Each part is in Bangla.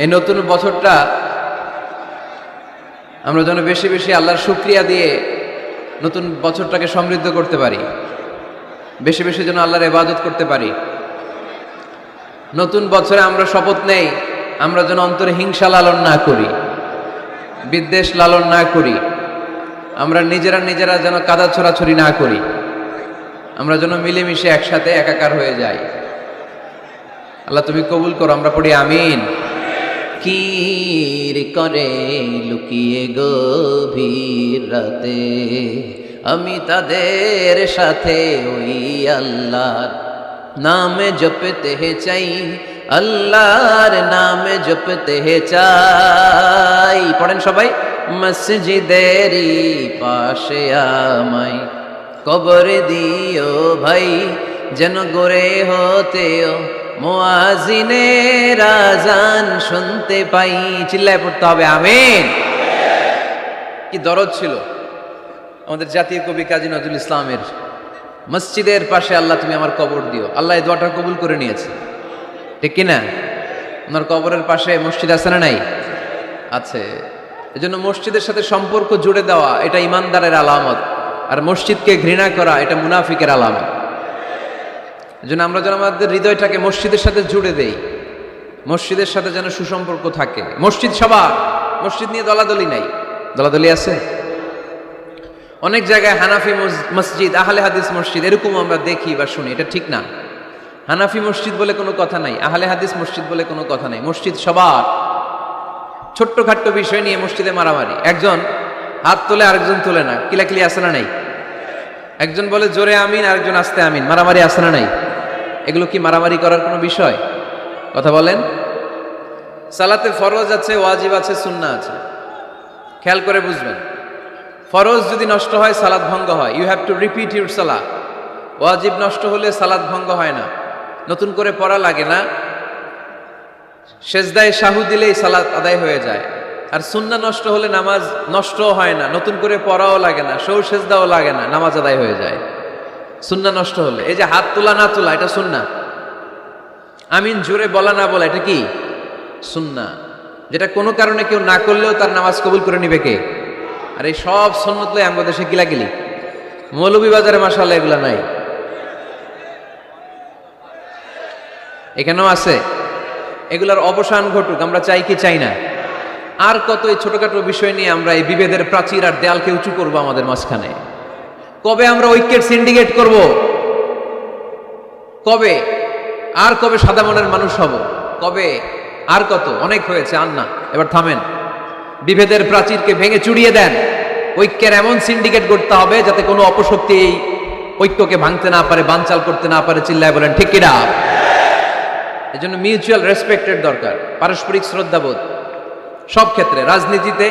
এই নতুন বছরটা আমরা যেন বেশি বেশি আল্লাহর শুকরিয়া দিয়ে নতুন বছরটাকে সমৃদ্ধ করতে পারি, বেশি বেশি যেন আল্লাহর ইবাদত করতে পারি। নতুন বছরে আমরা শপথ নেই, আমরা যেন অন্তরে হিংসা লালন না করি, বিদ্বেষ লালন না করি, আমরা নিজেরা যেন কাদা ছোড়াছড়ি না করি, আমরা যেন মিলেমিশে একসাথে একাকার হয়ে যাই। আল্লাহ তুমি কবুল করো, আমরা পড়ি আমিন। কির করে লুকিয়ে গভীর রাতে আমি তাদের সাথে ওই আল্লাহর নামে জপতে চাই, আল্লাহর নামে জপতে চাই। পড়েন সবাই। মসজিদেরই পাশে আমায় কবর দিও ভাই, যেন গড়ে হতেও মুয়াজ্জিনের আযান শুনতে পাই। চিল্লায় পড়তে হবে আমিন। কি দরদ ছিল আমাদের জাতীয় কবি কাজী নজরুল ইসলামের, মসজিদের পাশে আল্লাহ তুমি আমার কবর দিও। আল্লাহ এই দোয়াটা কবুল করে নিয়েছে, ঠিক কিনা? ওনার কবরের পাশে মসজিদ আছে না নাই? আছে। এজন্য মসজিদের সাথে সম্পর্ক জুড়ে দেওয়া এটা ইমানদারের আলামত, আর মসজিদকে ঘৃণা করা এটা মুনাফিকের আলামত। এজন্য আমরা যেন আমাদের হৃদয়টাকে মসজিদের সাথে জুড়ে দেই, মসজিদের সাথে যেন সুসম্পর্ক থাকে। মসজিদ সবার, মসজিদ নিয়ে দলাদলি নাই। দলাদলি আছে অনেক জায়গায়, হানাফি মসজিদ, আহলে হাদিস মসজিদ এরকম আমরা দেখি বা শুনি, এটা ঠিক না। হানাফি মসজিদ বলে কোনো কথা নাই, আহলে হাদিস মসজিদ বলে কোনো কথা নাই। মসজিদ সবার। ছোট্টখাট্ট বিষয় নিয়ে মসজিদে মারামারি, একজন হাত তোলে আরেকজন তোলে না, কিলাকিলি আছে না নাই? একজন বলে জোরে আমিন, আরেকজন আস্তে আমিন, মারামারি আছে না নাই? এগুলো কি মারামারি করার কোনো বিষয়? কথা বলেন। সালাতে ফরজ আছে, ওয়াজিব আছে, সুন্নাহ আছে। খেয়াল করে বুঝবেন, ফরজ যদি নষ্ট হয় সালাত ভঙ্গ হয়, you have to repeat your সালাহ। ওয়াজিব নষ্ট হলে সালাত ভঙ্গ হয় না, নতুন করে পড়া লাগে না, সেজদায় সাহু দিলেই সালাত আদায় হয়ে যায়। আর সুন্নাহ নষ্ট হলে নামাজ নষ্টও হয় না, নতুন করে পড়াও লাগে না, সৌ সেজদাও লাগে না, নামাজ আদায় হয়ে যায় সুন্নাহ নষ্ট হলে। এই যে হাত তোলা না তোলা এটা সুন্নাহ, আমিন জোরে বলা না বলা এটা কি সুন্নাহ, যেটা কোনো কারণে কেউ না করলেও তার নামাজ কবুল করে নিবে কে? আর এই সব সুন্নত লই আমাদের দেশে কিলাকিলি। মৌলভীবাজারে মাশাআল্লাহ এগুলা নাই, এখানেও আছে। এগুলার অবসান ঘটুক, আমরা চাই কি চাই না? আর কত এই ছোটখাটো বিষয় নিয়ে আমরা এই বিভেদের প্রাচীর আর দেয়ালকে উঁচু করব আমাদের মাঝখানে? কবে আমরা ঐক্যের সিন্ডিকেট করব? কবে? আর কবে সাদা মনের মানুষ হব? কবে? আর কত? অনেক হয়েছে, আর না, এবার থামেন। বিভেদের প্রাচীরকে ভেঙে চুড়িয়ে দেন। ঐক্যের এমন সিন্ডিকেট করতে হবে যাতে কোনো অপশক্তি এই ঐক্যকে ভাঙতে না পারে, বানচাল করতে না পারে। চিল্লায় বলেন ঠিক কিনা? এজন্য মিউচুয়াল রেসপেক্টের দরকার, পারস্পরিক শ্রদ্ধাবোধ সব ক্ষেত্রে, রাজনীতিতে,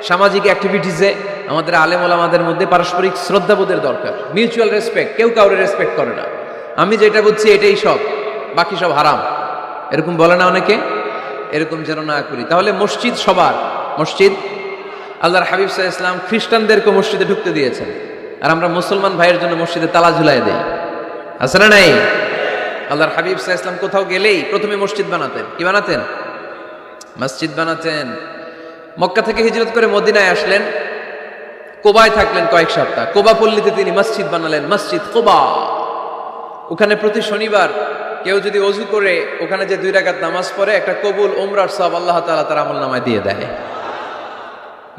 সামাজিক অ্যাক্টিভিটিসে আমাদের আলেম ওলামাদের মধ্যে পারস্পরিক শ্রদ্ধাবোধের দরকার, মিউচুয়াল রেসপেক্ট। কেউ কাউরে রেসপেক্ট করে না, আমি যেটা বুঝছি এটাই সব, বাকি সব হারাম, এরকম বলে না অনেকে? এরকম যেন না করি। তাহলে মসজিদ সবার। মসজিদ, আল্লাহর হাবিব সাল্লাল্লাহু আলাইহি ওয়াসাল্লাম খ্রিস্টানদেরকে মসজিদে ঢুকতে দিয়েছেন, আর আমরা মুসলমান ভাইয়ের জন্য মসজিদে তালা ঝুলাই দেই, আছে না নাই? আল্লাহর হাবিব সাল্লাল্লাহু আলাইহি ওয়াসাল্লাম কোথাও গেলেই প্রথমে মসজিদ বানাতেন। কি বানাতেন? মসজিদ বানাতেন। মক্কা থেকে হিজরত করে মদিনায় আসলেন, কোবায় থাকলেন কয়েক সপ্তাহ। কোবা পল্লীতে তিনি মসজিদ বানালেন, মসজিদ কোবা। ওখানে প্রতি শনিবার কেউ যদি ওযু করে ওখানে যে 2 রাকাত নামাজ পড়ে, একটা কবুল উমরার সওয়াব আল্লাহ তাআলা তার আমলনামায় দিয়ে দেয়।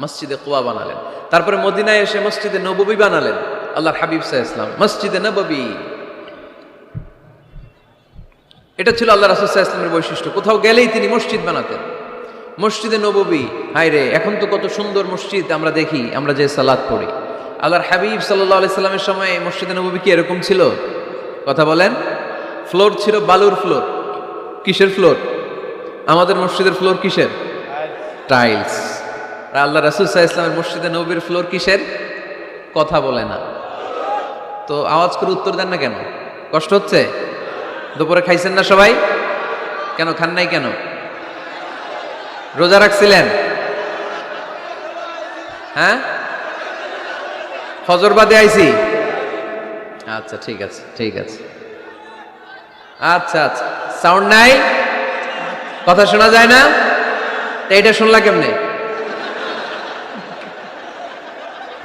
মসজিদে কোবা বানালেন। তারপরে মদিনায় এসে মসজিদে নববী বানালেন আল্লাহর হাবিব সাল্লাল্লাহু আলাইহি ওয়াসাল্লাম, মসজিদে নববী। এটা ছিল আল্লাহ রাসূল সাল্লাল্লাহু আলাইহি ওয়াসাল্লামের বৈশিষ্ট্য। কোথাও গেলেই তিনি মসজিদ বানাতেন। মসজিদে নববী, হায় রে, এখন তো কত সুন্দর মসজিদ আমরা দেখি, আমরা যে সালাত পড়ি। আল্লাহর হাবিব সাল্লাল্লাহু আলাইহি সাল্লামের সময় মসজিদে নববী কি এরকম ছিল? কথা বলেন। ফ্লোর ছিল বালুর ফ্লোর। কিসের ফ্লোর? আমাদের মসজিদের ফ্লোর কিসের? টাইলস। আর আল্লাহ রাসূল সাল্লাল্লাহু আলাইহি ওয়াসাল্লামের মসজিদে নববীর ফ্লোর কিসের? কথা বলে না তো আওয়াজ করে উত্তর দেন না কেন? কষ্ট হচ্ছে? দুপুরে খাইছেন না সবাই? কেন খান নাই কেন? রোজা রাখছিলেন? হ্যাঁ, ফজর বাদে আইছি। আচ্ছা ঠিক আছে, ঠিক আছে। আচ্ছা আচ্ছা, সাউন্ড নাই, কথা শোনা যায় না? তা এটা শুনলা কেমনে?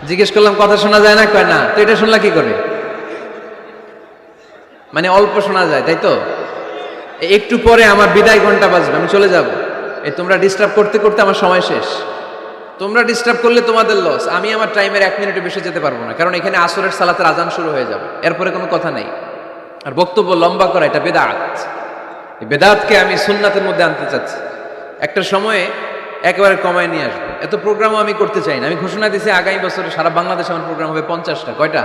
জিজ্ঞেস করলাম কথা শোনা যায় না, কয় না। তো এটা শুনলা কি করে? মানে অল্প শোনা যায়, তাই তো? একটু পরে আমার বিদায় ঘন্টা বাজবে, আমি চলে যাব। তোমরা ডিস্টার্ব করতে করতে আমার সময় শেষ। তোমরা ডিস্টার্ব করলে তোমাদের লস। আমি আমার টাইমের 1 মিনিটে বেশি যেতে পারবো না, কারণ এখানে আসরের সালাতের আজান শুরু হয়ে যাবে, এরপরে কোনো কথা নেই। আর বক্তব্য লম্বা করা এটা বেদাত। এই বেদাতকে আমি সুন্নাতের মধ্যে আনতে চাচ্ছি। একটা সময়ে একেবারে কমায় নিয়ে আসবো। এত প্রোগ্রামও আমি করতে চাই না। আমি ঘোষণা দিয়েছি আগামী বছরে সারা বাংলাদেশে আমার প্রোগ্রাম হবে 50টা। কয়টা?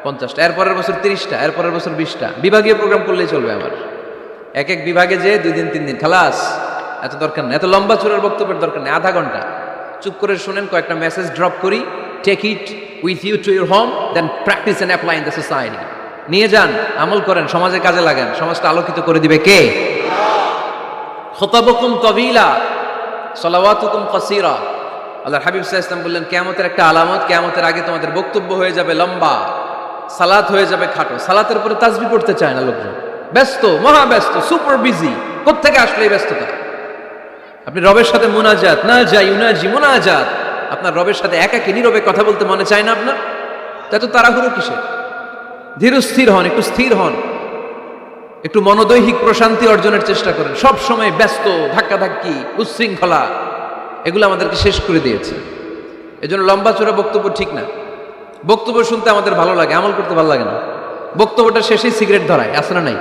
50টা। এরপরের বছর 30টা, এরপরের বছর 20টা। বিভাগীয় প্রোগ্রাম করলেই চলবে আমার। এক এক বিভাগে যে 2 দিন 3 দিন খালাস। এত দরকার নেই, এত লম্বা চূড়ার বক্তব্যের দরকার নেই। আধা ঘন্টা চুপ করে শুনেন, কয়েকটা মেসেজ ড্রপ করি, take it with you to your home, then practise and apply in the society. নিয়ে যান, আমল করেন, সমাজে কাজে লাগান। সমাজটা আলোকিত করে দিবে কে? খুতাবুকুম তাবিলা সালাওয়াতুকুম কাসীরা। আল্লাহর হাবিব সাল্লাল্লাহু আলাইহি ওয়াসাল্লাম বললেন, কিয়ামতের একটা আলামত, কিয়ামতের আগে তোমাদের বক্তব্য হয়ে যাবে লম্বা, সালাত হয়ে যাবে খাটো। সালাতের উপরে তাসবিহ পড়তে চায় না লোকজন, ব্যস্ত, মহা ব্যস্ত, সুপার বিজি। কোত্থেকে আসলে এই ব্যস্ততা? আপনি রবের সাথে মুনাজাত, না যাই ইউনাজি মুনাজাত, আপনার রবের সাথে একাকী নীরবে কথা বলতে মনে চায় না আপনার? তাই তো তাড়াহুড়ো কিসের? ধীর স্থির হন, একটু স্থির হন, একটু মনোদৈহিক প্রশান্তি অর্জনের চেষ্টা করেন। সব সময় ব্যস্ত, ধাক্কাধাক্কি, উচ্ছৃঙ্খলা, এগুলো আমাদেরকে শেষ করে দিয়েছে। এজন্য লম্বা চূড়া বক্তব্য ঠিক না। বক্তব্য শুনতে আমাদের ভালো লাগে, আমল করতে ভালো লাগে না। বক্তব্যটা শেষেই সিগারেট ধরায়, আছে না নাই?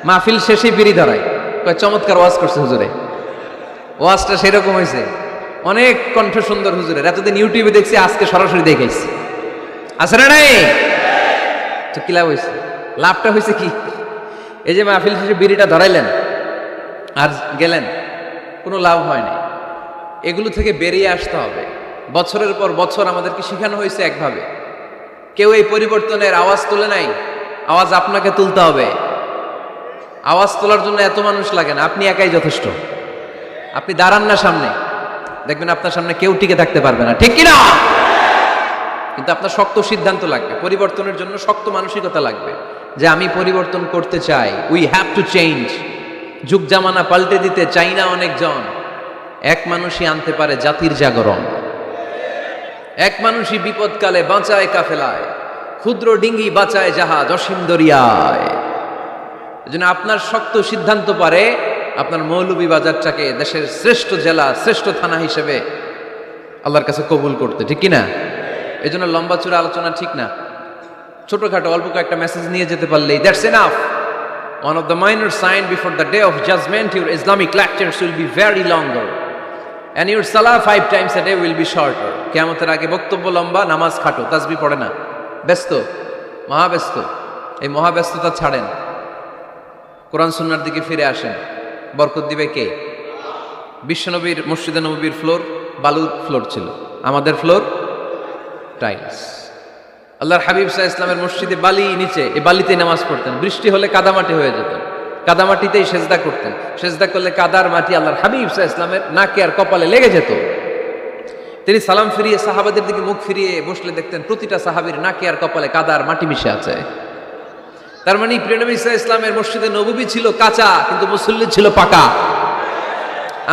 মাহফিল শেষেই বিড়ি ধরায়, কয় চমৎকার ওয়াজ করছে হুজুরে। ওয়াজটা সেরকম হয়েছে, অনেক কণ্ঠ সুন্দর হুজুরের। এতদিন ইউটিউবে দেখছি, আজকে সরাসরি দেখাইছি, আছে না নাই? তো কি লাভ হয়েছে? লাভটা হয়েছে কি? এই যে মাহফিল শেষে বিড়িটা ধরাইলেন আর গেলেন, কোনো লাভ হয়নি। এগুলো থেকে বেরিয়ে আসতে হবে। বছরের পর বছর আমাদেরকে শেখানো হয়েছে একভাবে, কেউ এই পরিবর্তনের আওয়াজ তোলে নাই। আওয়াজ আপনাকে তুলতে হবে। আওয়াজ তোলার জন্য এত মানুষ লাগে না, আপনি একাই যথেষ্ট। আপনি দাঁড়ান না সামনে, দেখবেন আপনার সামনে কেউ টিকে থাকতে পারবে না, ঠিক কিনা? কিন্তু আপনার শক্ত সিদ্ধান্ত লাগবে, পরিবর্তনের জন্য শক্ত মানসিকতা লাগবে, যে আমি পরিবর্তন করতে চাই। We have to change. যুগ জামানা পাল্টে দিতে চাই না অনেকজন। এক মানুষই আনতে পারে জাতির জাগরণ। এক মানুষই বিপদকালে বাঁচায় কাফেলায়, ক্ষুদ্র ডিঙ্গি বাঁচায় জাহাজ অসীম দরিয়ায়। এজন্য আপনার শক্ত সিদ্ধান্ত পারে আপনার মৌলভীবাজারটাকে দেশের শ্রেষ্ঠ জেলা, শ্রেষ্ঠ থানা হিসেবে আল্লাহর কাছে কবুল করতে, ঠিক কিনা? এজন্য লম্বা চূড়া আলোচনা ঠিক না। ছোটখাটো অল্প কয়েকটা মেসেজ নিয়ে যেতে পারলেই that's enough. One of the minor sign before the day of judgment, your Islamic lectures will be very longer and your salah 5 times a day will be shorter. কিয়ামতের আগে বক্তব্য লম্বা, নামাজ খাটো, তাসবিহ পড়ে না, ব্যস্ত, মহাব্যস্ত। এই মহাব্যস্ততা ছাড়েন, কোরআন সুন্নাহর দিকে ফিরে আসেন। বরকত দিবে কে? বিশ্বনবীর মসজিদে নববীর ফ্লোর বালুর ফ্লোর ছিল, আমাদের ফ্লোর টাইলস। আল্লাহর হাবিব সাল্লাল্লাহু আলাইহি ওয়াসাল্লামের মসজিদে বালি নিচে, এই বালিতেই নামাজ পড়তেন। বৃষ্টি হলে কাদামাটি হয়ে যেত, কাদামাটিতেই সেজদা করতেন। সেজদা করলে কাদার মাটি আল্লাহর হাবিব সাল্লাল্লাহু আলাইহি ওয়াসাল্লামের নাকে আর কপালে লেগে যেত। তিনি সালাম ফিরিয়ে সাহাবাদের দিকে মুখ ফিরিয়ে বসলে দেখতেন প্রতিটা সাহাবীর নাকে আর কপালে কাদার মাটি মিশে আছে। তার মানে প্রিয় নবী সাল্লাল্লাহু আলাইহি ওয়াসাল্লামের মসজিদে নববী ছিল কাঁচা, কিন্তু মুসল্লি ছিল পাকা।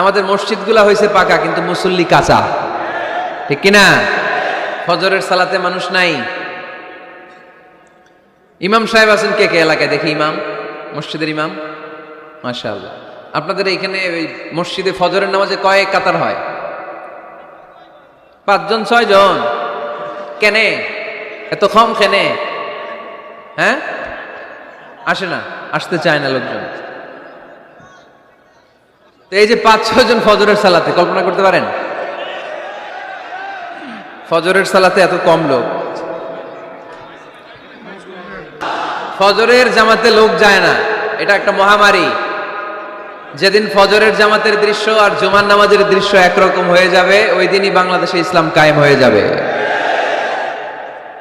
আমাদের মসজিদগুলা হয়েছে পাকা, কিন্তু মুসল্লি কাঁচা, ঠিক কিনা? ফজরের সালাতে মানুষ নাই। ইমাম সাহেব আছেন কে কে এলাকায়? দেখি ইমাম, মসজিদের ইমাম, মাশাআল্লাহ। আপনাদের এখানে ওই মসজিদে ফজরের নামাজে কয়েক কাতার হয়? 5 জন 6 জন। কেনে এত কম? কেনে? হ্যাঁ, আসে না, আসতে চায় না লোকজন। তো এই যে 5-6 জন ফজরের সালাতে, কল্পনা করতে পারেন ফজরের সালাতে এত কম লোক? ফজরের জামাতে লোক যায় না, এটা একটা মহামারী। যেদিন ফজরের জামাতের দৃশ্য আর জুমার নামাজের দৃশ্য একরকম হয়ে যাবে, ওই দিনই বাংলাদেশে ইসলাম কায়েম হয়ে যাবে।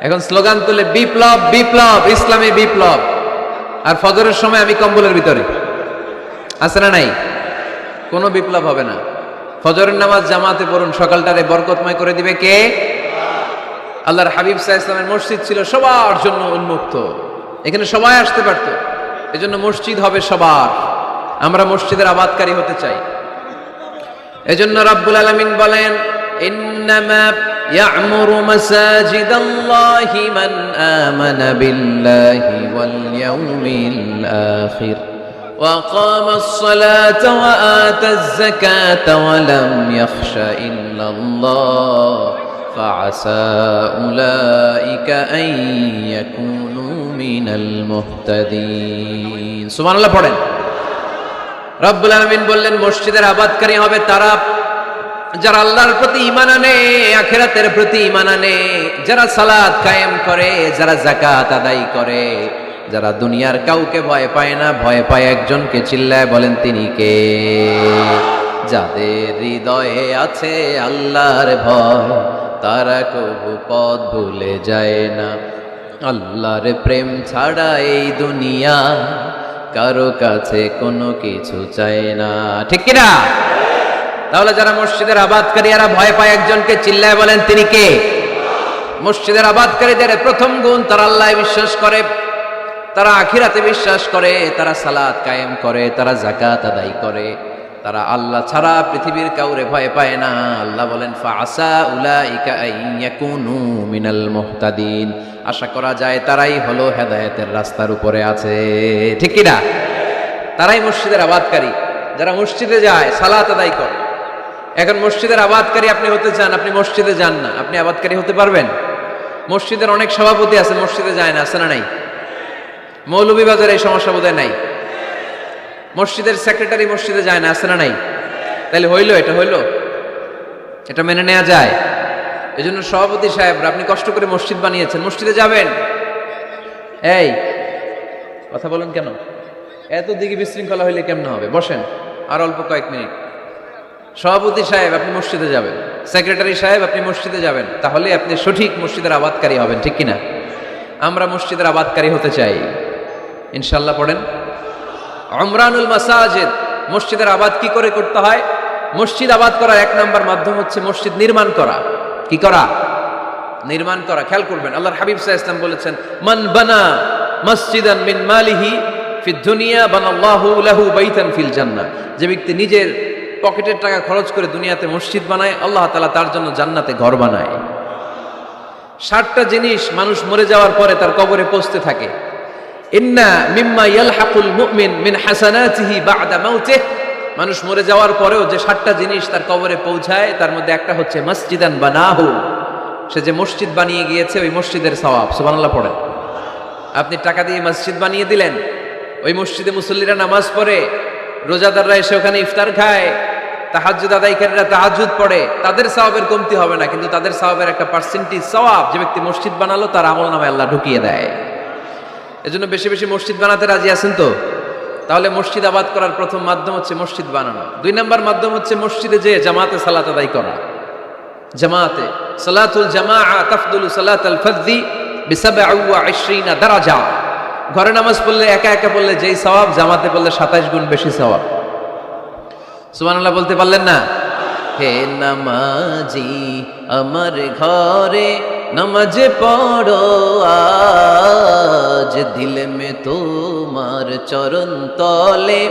এখন স্লোগান তুলে বিপ্লব বিপ্লব, ইসলামী বিপ্লব। আর ফজরের সময় আমি কম্বলের ভিতরে, আছে না নাই? কোনো বিপ্লব হবে না। ফজরের নামাজ জামাতে পড়ুন, সকালটারে বরকতময় করে দিবে কে? আল্লাহর হাবিব সাল্লাল্লাহু আলাইহি ওয়াসাল্লামের মসজিদ ছিল সবার জন্য উন্মুক্ত, এখানে সবাই আসতে পারত। এজন্য মসজিদ হবে সবার। আমরা মসজিদের আবাদকারী হতে চাই। এজন্য রাব্বুল আলামিন বলেন, ইন্নামা ইয়া'মুরু মাসাজিদাল্লাহি মান আমানা বিল্লাহি ওয়াল ইয়াউমিল আখির ওয়া আকামাস সালাতা ওয়া আতাজ যাকাতা ওয়া লাম ইয়াখশা ইল্লাল্লাহ ফাআসা উলাইকা আন ইয়াকুনু মিনাল মুহতাদিন। সুবহানাল্লাহ পড়েন। রব্বুল আলামিন বললেন, মসজিদের আবাদকারী হবে তারা যারা আল্লাহর প্রতি ঈমান আনে, আখিরাতের প্রতি ঈমান আনে, যারা সালাত কায়েম করে, যারা যাকাত আদায় করে, যারা দুনিয়ার কাউকে ভয় পায় না, ভয় পায় একজনকে। চিল্লায় বলেন তিনি কে? যাদের হৃদয়ে আছে আল্লাহর ভয়, তারা কবু পথ ভুলে যায় না। আল্লাহর প্রেম ছাড়া এই দুনিয়া কারো কাছে কোনো কিছু চায় না, ঠিক কিনা? তাহলে যারা মসজিদের আবাদকারী এরা ভয় পায় একজনকে। চিল্লায় বলেন তিনি কে? মসজিদের আবাদকারীদের প্রথম গুণ, তারা আল্লাহ বিশ্বাস করে, তারা আখিরাতে বিশ্বাস করে, তারা সালাত কায়েম করে, তারা যাকাত আদায় করে, তারা আল্লাহ ছাড়া পৃথিবীর কাউরে ভয় পায় না। আল্লাহ বলেন, ফাআসা উলাইকা আন ইয়াকুনু মিনাল মুহতাদিন। আশা করা যায় তারাই হলো হেদায়েতের রাস্তার উপরে আছে, ঠিক কিনা? তারাই মসজিদের আবাদকারী, যারা মসজিদে যায়, সালাত আদায় করে। এখন মসজিদের আবাদকারী আপনি হতে চান, আপনি মসজিদে যান না, আপনি আবাদকারী হতে পারবেন? মসজিদের অনেক সভাপতি আছে, মসজিদে যায় না, আছে না নাই? মৌলভীবাজারে এই সমস্যা বোধহয় নাই। মসজিদের সেক্রেটারি মসজিদে যায় না, আছে না নাই? তাহলে হইলো, এটা হইলো, এটা মেনে নেওয়া যায়? এই জন্য সভাপতি সাহেবরা, আপনি কষ্ট করে মসজিদ বানিয়েছেন, মসজিদে যাবেন। এই কথা বলেন কেন? এত দিকে বিশৃঙ্খলা হইলে কেমন হবে? বসেন আর অল্প কয়েক মিনিট। সভাপতি সাহেব আপনি মসজিদে যাবেন, সেক্রেটারি সাহেব আপনি মসজিদে যাবেন, তাহলে আপনি সঠিক মসজিদের আবাদকারী হবেন, ঠিক কিনা? আমরা মসজিদের আবাদকারী হতে চাই ইনশাআল্লাহ। পড়েন উমরানুল মাসাজিদ। মসজিদের আবাদ কি করে করতে হয়? মসজিদ আবাদ করার এক নাম্বার মাধ্যম হচ্ছে মসজিদ নির্মাণ করা। কি করা? নির্মাণ করা। খেয়াল করবেন, আল্লাহর হাবিব সাল্লাল্লাহু আলাইহি ওয়াসাল্লাম বলেছেন, মান বানা মসজিদান মিন মালিহি ফিদ দুনিয়া বানাল্লাহু লাহু বাইতান ফিল জান্নাহ। যে ব্যক্তি নিজের পকেটের টাকা খরচ করে দুনিয়াতে মসজিদ বানায়, আল্লাহ তাআলা তার জন্য জান্নাতে ঘর বানায়। 60টা জিনিস মানুষ মরে যাওয়ার পরে তার কবরে পৌঁছতে থাকে। ইন্না মিম্মা ইয়ালহাকুল মুমিন মিন হাসানাতিহি বা'দা মাউতিহি। মানুষ মরে যাওয়ার পরেও যে 60টা জিনিস তার কবরে পৌঁছায়, তার মধ্যে একটা হচ্ছে মসজিদান বানাহু। সে যে মসজিদ বানিয়ে গিয়েছে, ওই মসজিদের সওয়াব। সুবহানাল্লাহ পড়েন। আপনি টাকা দিয়ে মসজিদ বানিয়ে দিলেন, ওই মসজিদে মুসল্লিরা নামাজ পড়ে, রোজাদাররা এসে ওখানে ইফতার খায়, তাহাজ্জুদ আদায়কারীরা তাহাজ্জুদ পড়ে, তাদের সওয়াবের কমতি হবে না, কিন্তু তাদের সওয়াবের একটা পার্সেন্টেজ সওয়াব যে ব্যক্তি মসজিদ বানালো তার আমলনামায় আল্লাহ ঢুকিয়ে দেয়। এজন্য বেশি বেশি মসজিদ বানাতে রাজি আছেন তো? তাহলে মসজিদ আবাদ করার প্রথম মাধ্যম হচ্ছে মসজিদ বানানো। 2 নম্বর মাধ্যম হচ্ছে মসজিদে যে জামাতে সালাত আদায় করা। জামাতে সালাতুল জামাআ তাফদুলু সালাতাল ফাযযি বি27 দারাজা। ঘরে নামাজ পড়লে, একা একা পড়লে যেই সওয়াব, জামাতে পড়লে 27 গুণ বেশি সওয়াব। সুবহানাল্লাহ বলতে পারলেন না? হে নামাজি আমার ঘরে নামাজ পড়ো আজ, দিল মে তোমার চরণ তলে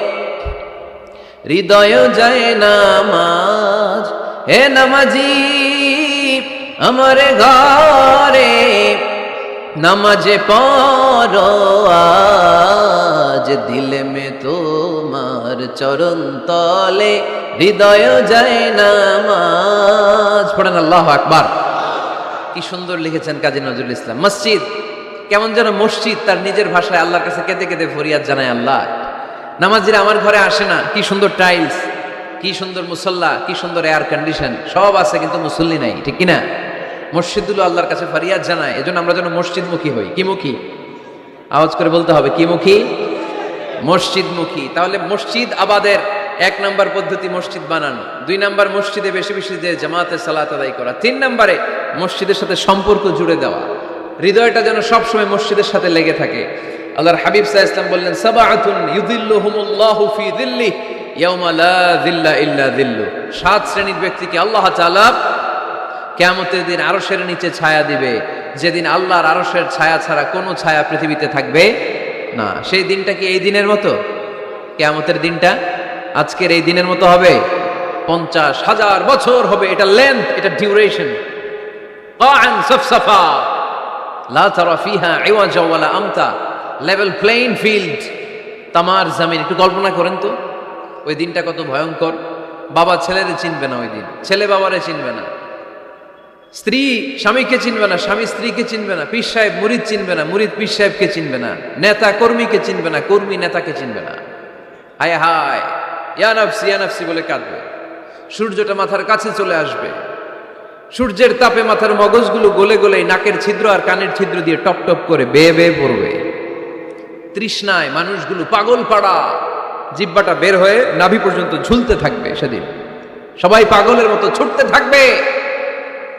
হৃদয় যায় নামাজ। হে নামাজি আমার ঘরে নামাজ পড়ো আজ, দিল মে তোমার চরণ তলে হৃদয় যায় নামাজ। পড়েন আল্লাহু আকবার। কি সুন্দর লিখেছেন কাজী নজরুল ইসলাম। মসজিদ কেমন যেন মসজিদ তার নিজের ভাষায় আল্লাহর কাছে কেঁদে কেঁদে ফরিয়াদ জানায়, আল্লাহ নামাজিরা আমার ঘরে আসে না, কি সুন্দর টাইলস, কি সুন্দর মুসল্লা, কি সুন্দর এয়ার কন্ডিশন, সব আছে কিন্তু মুসল্লি নাই, ঠিক কিনা? মসজিদগুলো আল্লাহর কাছে ফরিয়াদ জানায়। এজন্য আমরা যেন মসজিদমুখী হই। কি মুখী? আওয়াজ করে বলতে হবে, কি মুখী? মসজিদমুখী। তাহলে মসজিদ আবাদের 1 নম্বর পদ্ধতি মসজিদ বানানো। 2 নম্বর মসজিদে বেশি বেশি যে জামাতে সালাত আদায় করা। 3 নম্বরে মসজিদের সাথে সম্পর্ক জুড়ে দেওয়া, হৃদয়টা যেন সবসময় মসজিদের সাথে লেগে থাকে। আল্লাহর হাবিব সাল্লাল্লাহু আলাইহি ওয়াসাল্লাম বললেন, সাবআতুন ইউযিল্লুহুমুল্লাহু ফি যিল্লি ইয়াওমা লা যিল্লা ইল্লা যিল্লু। 7 শ্রেণীর ব্যক্তিকে আল্লাহ তাআলা কিয়ামতের দিন আরশের নিচে ছায়া দিবে, যেদিন আল্লাহর আরশের ছায়া ছাড়া কোনো ছায়া পৃথিবীতে থাকবে না। সেই দিনটা কি এই দিনের মতো? কিয়ামতের দিনটা আজকের এই দিনের মতো হবে? 50,000 বছর হবে, এটা লেন্থ, এটা ডিউরেশন। কাআন সাফসাফা লা তারা ফিহা ইওয়াজা ওয়ালা আমতা, লেভেল প্লেইং ফিল্ড, তামার জমিন। একটু কল্পনা করেন তো ওই দিনটা কত ভয়ঙ্কর। বাবা ছেলেরে চিনবে না, ওই দিন ছেলে বাবারে চিনবে না, স্ত্রী স্বামীকে চিনবে না, স্বামী স্ত্রীকে চিনবে না, পীর সাহেব মুরিদ চিনবে না, মুরিদ পীর সাহেবকে চিনবে না, নেতা কর্মীকে চিনবে না, কর্মী নেতাকে চিনবে না। হায় হায়, ইয়া নাফসি বলে কাঁদবে। সূর্যটা মাথার কাছে চলে আসবে, সূর্যের তাপে মাথার মগজগুলো গলে গলে নাকের ছিদ্র আর কানের ছিদ্র দিয়ে টপ টপ করে বেয়ে বেয়ে পড়বে। তৃষ্ণায় মানুষগুলো পাগল পাড়া, জিব্বাটা বের হয়ে নাভি পর্যন্ত ঝুলতে থাকবে। সেদিন সবাই পাগলের মতো ছুটতে থাকবে,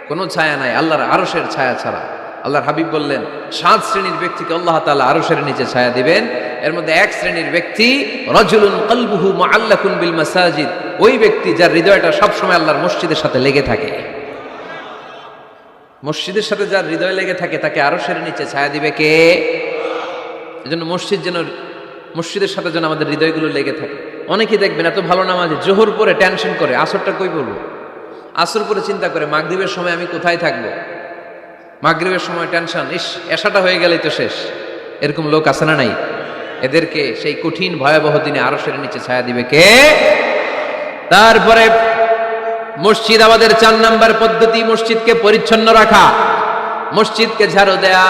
কোনো ছায়া নাই আল্লাহর আরশের ছায়া ছাড়া। আল্লাহর হাবিব বললেন 7 শ্রেণীর ব্যক্তিকে আল্লাহ তাআলা আরশের নিচে ছায়া দিবেন। এর মধ্যে 1 শ্রেণীর ব্যক্তি রাজুলুন কলবুহু মুআল্লাকুন বিল মাসাজিদ, ওই ব্যক্তি যার হৃদয়টা সবসময় আল্লাহর মসজিদের সাথে লেগে থাকে। মসজিদের সাথে যার হৃদয় লেগে থাকে তাকে আরশের নিচে ছায়া দিবে কে? এজন্য মসজিদের সাথে যেন আমাদের হৃদয়গুলো লেগে থাকে। অনেকেই দেখবেন এত ভালো নামাজে, জোহর পরে টেনশন করে আসরটা কই পড়বো, আসর পরে চিন্তা করে মাগরিবের সময় আমি কোথায় থাকবো, মাগরিবের সময় টেনশন, ইস এশাটা হয়ে গেলেই তো শেষ। এরকম লোক আছে না নাই? এদেরকে সেই কঠিন ভয়াবহ দিনে আরশের নিচে ছায়া দিবে কে? তারপরে মসজিদ, আমাদের 4 নাম্বার পদ্ধতি মসজিদকে পরিচ্ছন্ন রাখা, মসজিদকে ঝাড়ু দেয়া।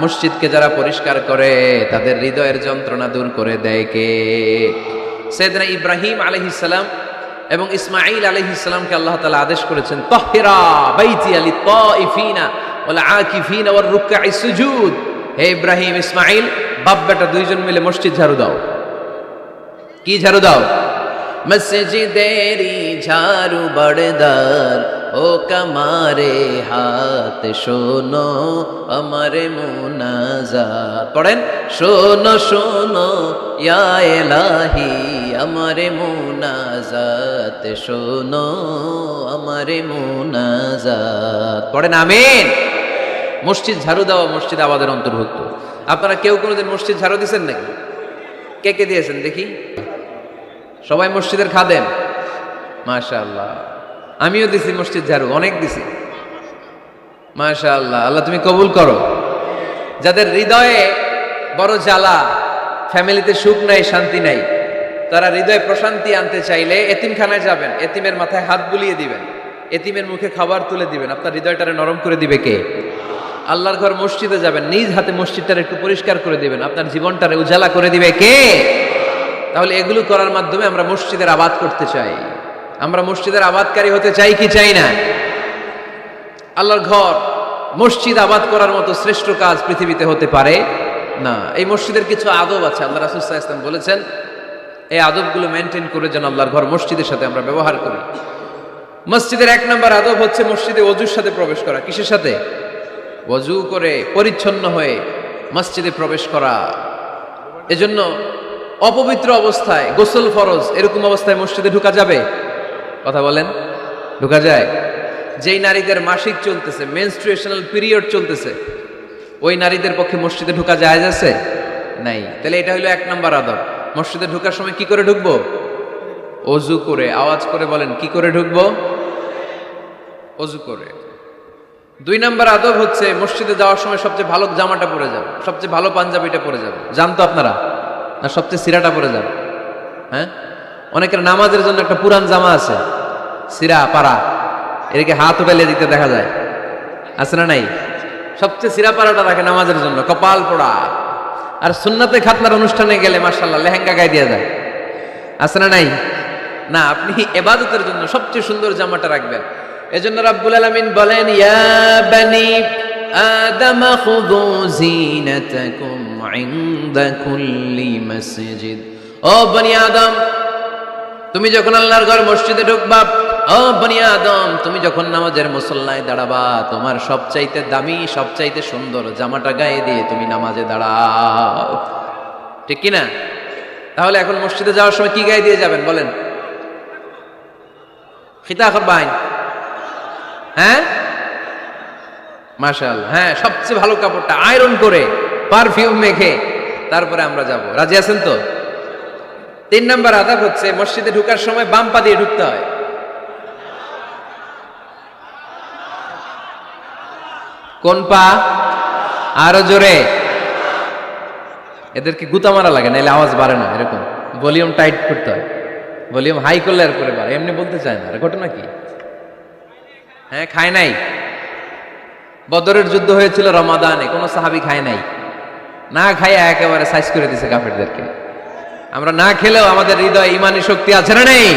মসজিদকে যারা পরিষ্কার করে তাদের হৃদয়ের যন্ত্রণা দূর করে দেয় কে? সাইয়েদনা ইব্রাহিম আলাইহিস সালাম এবং ইসমাঈল আলাইহিস সালামকে আল্লাহ তাআলা আদেশ করেছেন, তাহহিরা বাইতিয়া লিত-তাইফিনা ওয়াল আকিফিনা ওয়ার রুকআইস সুজুদ। হে ইব্রাহিম, ইসমাঈল, বাপ বেটা দুইজন মিলে মসজিদ ঝাড়ু দাও। কি ঝাড়ু দাও? মসজিদেরি ঝাড়ু বড়দার, ও কামারে হাত শোনো আমারে মুনাজাত। পড়েন, শোনো শোনো ইয়া ইলাহি আমারে মুনাজাত, শোনো আমারে মুনাজাত। পড়েন আমিন। মসজিদ ঝাড়ু দেওয়া মসজিদ আবাদের অন্তর্ভুক্ত। আপনারা কেউ কোনোদিন মসজিদ ঝাড়ু দিয়েছেন নাকি? কে কে দিয়েছেন দেখি? সবাই মসজিদের খাদেম? মাশাআল্লাহ। আমিও দিছি মসজিদ ঝাড়ু, অনেক দিছি। মাশাআল্লাহ, আল্লাহ তুমি কবুল করো। যাদের হৃদয়ে বড় জ্বালা, ফ্যামিলিতে সুখ নাই, শান্তি নাই, তারা হৃদয়ে প্রশান্তি আনতে চাইলে এতিমখানায় যাবেন, এতিমের মাথায় হাত বুলিয়ে দিবেন, এতিমের মুখে খাবার তুলে দিবেন। আপনার হৃদয়টারে নরম করে দিবে কে? আল্লাহর ঘর মসজিদে যাবেন, নিজ হাতে মসজিদটারে একটু পরিষ্কার করে দিবেন, আপনার জীবনটারে উজালা করে দিবে কে? তাহলে এগুলো করার মাধ্যমে আমরা মসজিদের আবাদ করতে চাই। আমরা মসজিদের আবাদকারী হতে চাই কি চাই না? আল্লাহর ঘর মসজিদ আবাদ করার মতো শ্রেষ্ঠ কাজ পৃথিবীতে হতে পারে না। এই মসজিদের কিছু আদব আছে, আল্লাহ রাসূল সাল্লাল্লাহু আলাইহি ওয়াসাল্লাম বলেছেন এই আদবগুলো মেনটেন করে যেন আল্লাহর ঘর মসজিদের সাথে আমরা ব্যবহার করি। মসজিদের 1 নম্বর আদব হচ্ছে মসজিদে ওযুর সাথে প্রবেশ করা। কিসের সাথে? ওযু করে পরিচ্ছন্ন হয়ে মসজিদে প্রবেশ করা। এজন্য অপবিত্র অবস্থায়, গোসল ফরজ, এরকম অবস্থায় মসজিদে ঢোকা যাবে? কথা বলেন, ঢোকা যায়? যেই নারীদের মাসিক চলতেছে, মেনস্ট্রুয়েশনাল পিরিয়ড চলতেছে, ওই নারীদের পক্ষে মসজিদে ঢোকা জায়েজ আছে? নাই। তাহলে এটা হলো 1 নম্বর আদব। মসজিদে ঢোকার সময় কি করে ঢুকবো? ওযু করে। আওয়াজ করে বলেন, কি করে ঢুকবো? ওযু করে। 2 নম্বর আদব হচ্ছে মসজিদে যাওয়ার সময় সবচেয়ে ভালো জামাটা পরে যাবে, সবচেয়ে ভালো পাঞ্জাবিটা পরে যাবে। জানতো আপনারা? না সবচেয়ে সিরাটা পরে যাবে? হ্যাঁ, অনেকের নামাজের জন্য একটা পুরান জামা আছে, সিরা পাড়া, এদিকে হাত উঠালে দিতে দেখা যায়, আছে না নাই? সবচেয়ে সিরা পাড়াটা রাখে নামাজের জন্য, কপাল পোড়া। আর সুন্নাতে খাতনার অনুষ্ঠানে গেলে মাশাআল্লাহ লেহেঙ্গা গায়ে দিয়ে যায়, আছে না নাই? না, আপনি ইবাদতের জন্য সবচেয়ে সুন্দর জামাটা রাখবেন। এজন্য রাব্বুল আলামিন বলেন, ইয়া বানি আদম খুযু জিনাতাকুম ইনদা কুল্লি মসজিদ। ও বনি আদম, তুমি যখন আল্লাহর ঘর মসজিদে ঢুকবা, ও বনি আদম, তুমি যখন নামাজের মুসল্লায় দাঁড়াবা, তোমার সবচাইতে দামি, সবচাইতে সুন্দর জামাটা গায়ে দিয়ে তুমি নামাজে দাঁড়াও। ঠিক কি না? তাহলে এখন মসজিদে যাওয়ার সময় কি গায়ে দিয়ে যাবেন বলেন? খিতা করবাইন? হ্যাঁ, মাশাআল্লাহ। হ্যাঁ, সবচেয়ে ভালো কাপড়টা আয়রন করে, পারফিউম মেখে তারপরে আমরা যাব। রাজি আছেন তো? 3 নম্বর আদব হচ্ছে মসজিদে ঢোকার সময় বাম পা দিয়ে ঢুকতে হয়। কোন পা? আরো জোরে। এদেরকে গুতা মারা লাগে, নাহলে আওয়াজ বাড়ে না। এরকম ভলিউম টাইট করতে হয়, ভলিউম হাই করলে আর করে বাড়ে, এমনি বলতে চায় না। আর ঘটনা কি? হ্যাঁ, খায় নাই। বদরের যুদ্ধ হয়েছিল রমাদানে, কোনো সাহাবী খায় নাই, না খাইয়া একেবারে সাইজ করে দিছে কাফেরদেরকে। আমরা না খেলেও আমাদের হৃদয়ে ইমানি শক্তি আছে না নেই?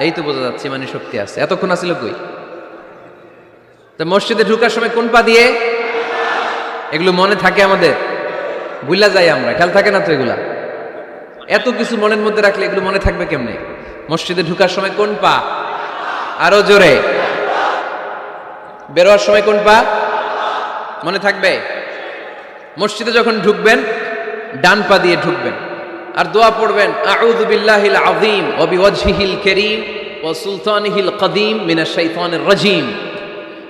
এই তো বোঝা যাচ্ছে ইমানি শক্তি আছে। এতক্ষণ আসছিল কই? তো মসজিদে ঢুকার সময় কোন পা দিয়ে? এগুলো মনে থাকে আমাদের? ভুলা যাই আমরা, খেয়াল থাকে না তো এগুলা। এত কিছু মনের মধ্যে রাখলে এগুলো মনে থাকবে কেমনে? মসজিদে ঢুকার সময় কোন পা? আরো জোরে। বেরোয়ার সময় কোন পা? মনে থাকবে? মসজিদে যখন ঢুকবেন ডান পা দিয়ে ঢুকবেন, আর দোয়া পড়বেন, আউযু বিল্লাহিল আযীম ওয়া বিওয়াজহিল কারীম ওয়া সুলতানিহিল কদীম মিনাশ শাইতানির রাজীম।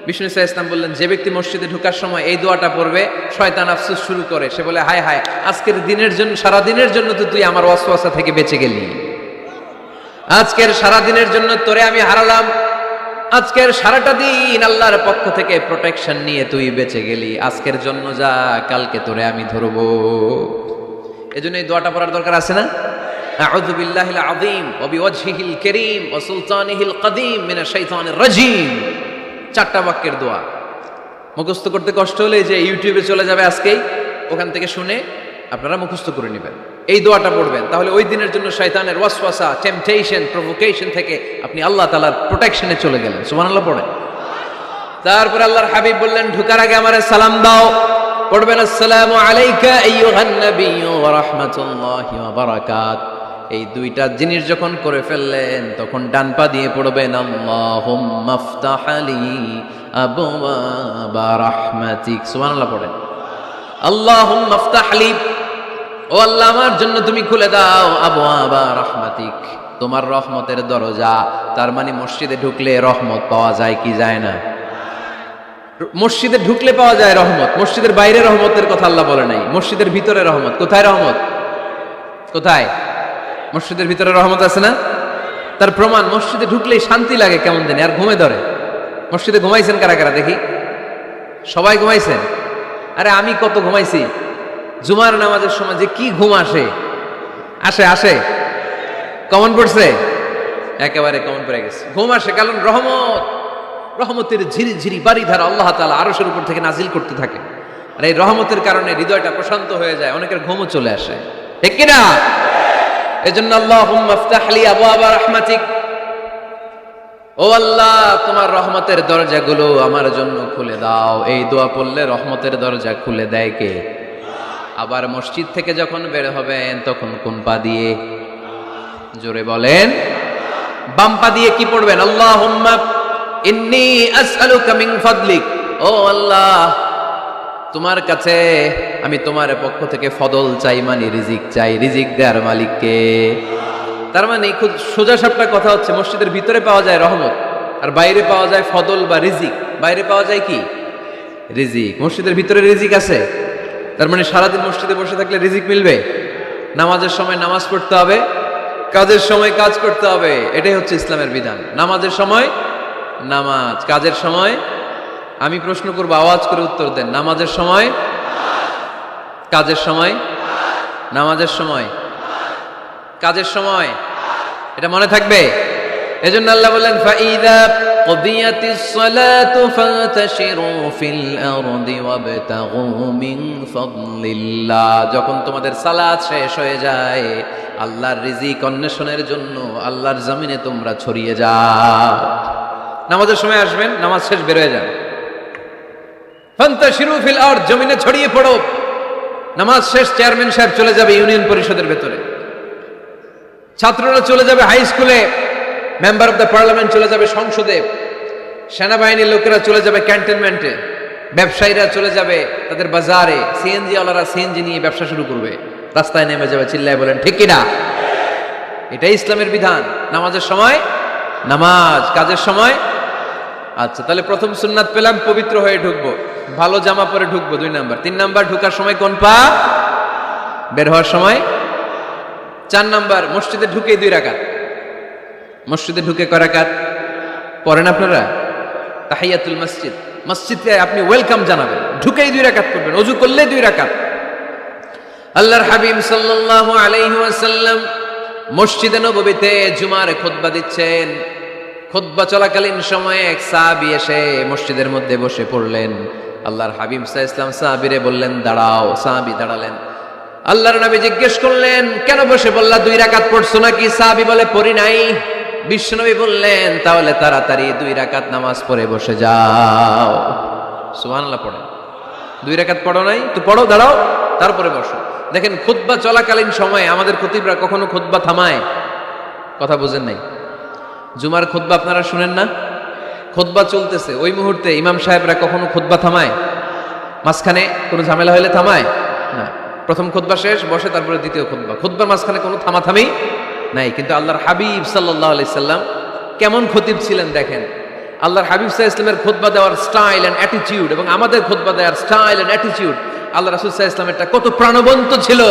বিষ্ণু ইসা ইসলাম বললেন, যে ব্যক্তি মসজিদে ঢুকার সময় এই দোয়াটা পড়বে, শয়তান আফসোস শুরু করে। সে বলে, হায় হায়, আজকের দিনের জন্য, সারা দিনের জন্য তো তুই আমার ওয়াসওয়াসা থেকে বেঁচে গেলি। আজকের সারা দিনের জন্য তোরে আমি হারালাম, আজকের সারাটা দিন আল্লাহর পক্ষ থেকে প্রোটেকশন নিয়ে তুই বেঁচে গেলি। আজকের জন্য যা, কালকে তোরে আমি ধরবো। এজন্য এই দোয়াটা পড়ার দরকার আছে না? আউযু বিল্লাহিল আযীম ওয়া বিওয়াজহিল কারীম ওয়া সুলতানিহিল কদীম মিনাশ শাইতানির রাজীম। 4টা বাক্যের দোয়া। মুখস্থ করতে কষ্ট হলে যে ইউটিউবে চলে যাবে আজকেই, ওখান থেকে শুনে আপনারা মুখস্থ করে নেবেন। এই দোয়াটা পড়বেন, তাহলে ওই দিনের জন্য শয়তানের ওয়াসওয়াসা, টেম্পটেশন, প্রভোকেশন থেকে আপনি আল্লাহ তাআলার প্রোটেকশনে চলে গেলেন। সুবহানাল্লাহ পড়েন। তারপর আল্লাহর হাবিব বললেন, ঢুকার আগে আমারে সালাম দাও। পড়বেন, আসসালামু আলাইকা আইয়ুহান নাবিয়্যু ওয়া রাহমাতুল্লাহি ওয়া বারাকাত। এই দুইটা জিনিস যখন করে ফেললেন, তখন ডান পা দিয়ে পড়বেন, আল্লাহুম্মা আফতাহ লি আবওয়াবা রাহমাতিক। সুবহানাল্লাহ পড়েন। আল্লাহুম্মা আফতাহ লি, ও আল্লাহ আমার জন্য তুমি খুলে দাও, আবওয়াবা রাহমাতিক, তোমার রহমতের দরজা। তার মানে মসজিদে ঢুকলে রহমত পাওয়া যায় কি যায় না? মসজিদে ঢুকলে পাওয়া যায় রহমত, মসজিদের বাইরে রহমতের কথা আল্লাহ বলে নাই। মসজিদের ভিতরে রহমত। কোথায় রহমত? কোথায়? মসজিদের ভিতরে রহমত আছে না? তার প্রমাণ, মসজিদে ঢুকলেই শান্তি লাগে কেমন জানি, আর ঘুমে ধরে। মসজিদে ঘুমাইছেন কারা কারা দেখি? সবাই ঘুমাইছেন? আরে আমি কত ঘুমাইছি। জুমার নামাজের সময় যে কি ঘুম আসে, আসে আসে, কমন পড়ছে, একেবারে কমন পড়ে গেছে। ঘুম আসে কারণ রহমত, রহমতের ঝিরি ঝিরি বাড়ি ধারা আল্লাহ তাআলা আরশের উপর থেকে নাজিল করতে থাকে। আর এই রহমতের কারণে হৃদয়টা প্রশান্ত হয়ে যায়, অনেকের ঘুমও চলে আসে, ঠিক কিনা? এজন্য আল্লাহুম্মা আফতাহ লি আবওয়াবা রাহমাতিক, ও আল্লাহ তোমার রহমতের দরজাগুলো আমার জন্য খুলে দাও। এই দোয়া পড়লে রহমতের দরজা খুলে দেয় কে? আবার মসজিদ থেকে যখন বের হবেন তখন কোন পা দিয়ে? জোরে বলেন। বাম পা দিয়ে কি পড়বেন? আল্লাহুম্মা ইন্নী আসআলুকা মিন ফাদলিক, ও আল্লাহ তোমার কাছে আমি তোমার পক্ষ থেকে ফদল চাই, মানে রিজিক চাই। রিজিক দেওয়ার মালিককে। তার মানে খুব সোজা সাপটা কথা হচ্ছে, মসজিদের ভিতরে পাওয়া যায় রহমত, আর বাইরে পাওয়া যায় ফদল বা রিজিক। বাইরে পাওয়া যায় কি? রিজিক। মসজিদের ভিতরে রিজিক আছে। তার মানে সারাদিন মসজিদে বসে থাকলে রিজিক মিলবে? নামাজের সময় নামাজ পড়তে হবে, কাজের সময় কাজ করতে হবে। এটাই হচ্ছে ইসলামের বিধান। নামাজের সময় নামাজ, কাজের সময়। আমি প্রশ্ন করবো, আওয়াজ করে উত্তর দেন। নামাজের সময়, কাজের সময়, নামাজের সময়, কাজের সময়। এটা মনে থাকবে। এজন্য আল্লাহ বলেন, ফাইদা কুদিয়াতিস সালাতু ফান্তাশিরু ফিল আরদি ওয়াবতাগু মিন ফাদলিল্লাহ। যখন তোমাদের সালাত শেষ হয়ে যায়, আল্লাহর রিজিক অন্বেষণের জন্য আল্লাহর জমিনে তোমরা ছড়িয়ে যাও। নামাজের সময় আসবেন, নামাজ শেষ বের হয়ে যান। ফান্তাশিরু ফিল আরদ, জমিনে ছড়িয়ে পড়ো। নামাজ শেষ, চেয়ারম্যান সাহেব চলে যাবে ইউনিয়ন পরিষদের ভেতরে, ছাত্ররা চলে যাবে হাই স্কুলে, মেম্বার অফ দ্য পার্লামেন্ট চলে যাবে সংসদে, সেনাবাহিনীর লোকেরা চলে যাবে ক্যান্টনমেন্টে, ব্যবসায়ীরা চলে যাবে তাদের বাজারে, সিএনজি ওয়ালারা সিএনজি নিয়ে ব্যবসা শুরু করবে, রাস্তায় নেমে যাবে, চিল্লায় বলেন ঠিক কিনা? এটাই ইসলামের বিধান। নামাজের সময় নামাজ, কাজের সময়। আচ্ছা, তাহলে প্রথম সুন্নাত পেলাম, পবিত্র হয়ে ঢুকবো, ভালো জামা পরে ঢুকবো। 2 নাম্বার। 3 নাম্বার, ঢুকার সময় কোন পা? বের হওয়ার সময়। 4 নাম্বার, মসজিদে ঢুকে 2 রাকাত। মসজিদে ঢুকে কয় রাকাত পড়েন আপনারা? তাহিয়াতুল মসজিদ। মসজিদে আপনি ওয়েলকাম জানাবেন, ঢুকেই 2 রাকাত পড়বেন, ওযু করলে 2 রাকাত। আল্লাহর হাবিব সাল্লাল্লাহু আলাইহি ওয়াসাল্লাম মসজিদে নববীতে জুমার খুতবা দিচ্ছেন। খুতবা চলাকালীন সময়ে এক সাহাবী এসে মসজিদের মধ্যে বসে পড়লেন। আল্লাহর হাবিব সাল্লাল্লাহু আলাইহি ওয়াসাল্লাম সাহাবীরে বললেন, দাঁড়াও। সাহাবী দাঁড়ালেন। আল্লাহর নবী জিজ্ঞেস করলেন, কেন বসে বললা? 2 রাকাত পড়ছো নাকি? সাহাবী বলে, পড়ি নাই। বিশ্বনবী বললেন, তাহলে তাড়াতাড়ি 2 রাকাত নামাজ পড়ে বসে যাও। সুবহানাল্লাহ পড়ে। 2 রাকাত পড়ো নাই তো পড়ো, দাঁড়াও, তারপরে বসো। দেখেন, খুতবা চলাকালীন সময়ে আমাদের খতিবরা কখনো খুতবা থামায়? কথা বুঝেন নাই? জুমার খুতবা আপনারা শুনেন না? খুতবা চলতেছে, ওই মুহূর্তে ইমাম সাহেবরা কখনো খুতবা থামায়? মাঝখানে কোনো ঝামেলা হলে থামায় না। প্রথম খুতবা শেষ, বসে, তারপরে দ্বিতীয় খুতবা। খুতবার মাঝখানে কোনো থামাথামি নাই। কিন্তু আল্লাহর হাবিব সাল্লাল্লাহু আলাইহি সাল্লাম কেমন খতিব ছিলেন দেখেন। আল্লাহর হাবিব সাল্লাল্লাহু আলাইহি সাল্লামের খুতবা দেওয়ার স্টাইল এন্ড অ্যাটিটিউড এবং আমাদের খুতবা দেওয়ার স্টাইল এন্ড অ্যাটিটিউড, আল্লাহ রাসূল সাল্লাল্লাহু আলাইহি সাল্লামেরটা কত প্রাণবন্ত ছিল।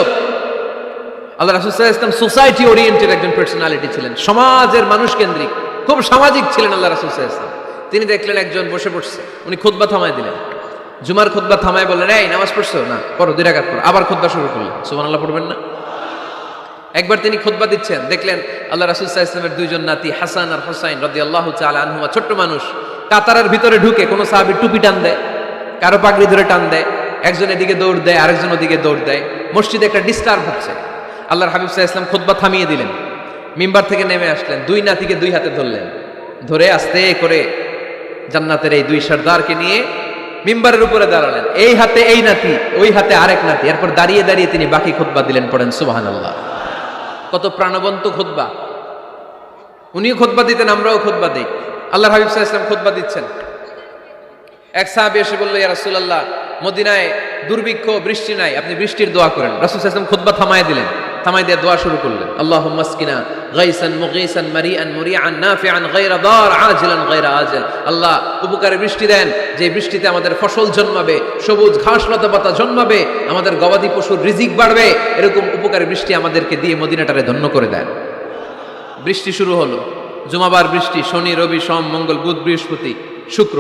আল্লাহ রাসূল সাল্লাল্লাহু আলাইহি সাল্লাম সোসাইটি ওরিয়েন্টেড একজন পার্সোনালিটি ছিলেন, সমাজের মানুষ কেন্দ্রিক, খুব সামাজিক ছিলেন আল্লাহ রাসূল সাল্লাল্লাহু আলাইহি সাল্লাম। তিনি দেখলেন একজন বসে পড়ছে, উনি খুতবা থামায় দিলেন। জুমার খুতবা থামায় বললেন, এই নামাজ পড়ছো না? পড়ো, 2 রাকাত পড়ো। আবার খুতবা শুরু করলেন। সুবহানাল্লাহ পড়বেন না? একবার তিনি খুতবা দিচ্ছেন, দেখলেন আল্লাহ রাসূল সাল্লাল্লাহু আলাইহি ওয়াসাল্লামের 2 জন নাতি হাসান আর হুসাইন রাদিয়াল্লাহু তাআলা আনহুমা, ছোট্ট মানুষ, কাতারের ভিতরে ঢুকে কোন সাহাবী টুপি টান দেয়, কারো পাগড়ি ধরে টান দেয়, একজন এদিকে দৌড় দেয়, আরেকজন ওদিকে দৌড় দেয়। মসজিদে একটা ডিস্টার্ব হচ্ছে। আল্লাহর হাবিব সাল্লাল্লাহু আলাইহি ওয়াসাল্লাম খুতবা থামিয়ে দিলেন, মিম্বার থেকে নেমে আসলেন, 2 নাতিকে 2 হাতে ধরলেন, ধরে আস্তে করে জান্নাতের এই 2 সর্দারকে নিয়ে মিম্বারের উপরে দাঁড়ালেন। এই হাতে এই নাতি, ওই হাতে আরেক নাতি। এরপর দাঁড়িয়ে দাঁড়িয়ে তিনি বাকি খুতবা দিলেন। পড়েন সুবহানাল্লাহ। কত প্রাণবন্ত খুতবা। উনিও খুতবা দিতেন, আমরাও খুতবা দিই। আল্লাহর হাবিব সাল্লাল্লাহু আলাইহি ওয়াসাল্লাম খুতবা দিচ্ছেন। এক সাহাবী এসে বলল, ইয়া রাসূলুল্লাহ, মদিনায় দুর্ভিক্ষ, বৃষ্টি নাই, আপনি বৃষ্টির দোয়া করেন। রাসূল সাল্লাল্লাহু আলাইহি ওয়াসাল্লাম খুতবা থামায় দিলেন, থামাই দিয়ে দোয়া শুরু করলেন। আল্লাহুম্মা আসকিনা গাইসান মুগীসান মারিআন মুরিআন নাফিআন গায়রা দার আজিলান গায়রা আজিল। আল্লাহ, উপকারে বৃষ্টি দেন, যে বৃষ্টিতে আমাদের ফসল জন্মাবে, সবুজ ঘাস লতা পাতা জন্মাবে, আমাদের গবাদি পশুর রিজিক বাড়বে, এরকম উপকারী বৃষ্টি আমাদেরকে দিয়ে মদিনাটারে ধন্য করে দেন। বৃষ্টি শুরু হলো। জুমাবার বৃষ্টি, শনি রবি সোম মঙ্গল বুধ বৃহস্পতি শুক্র,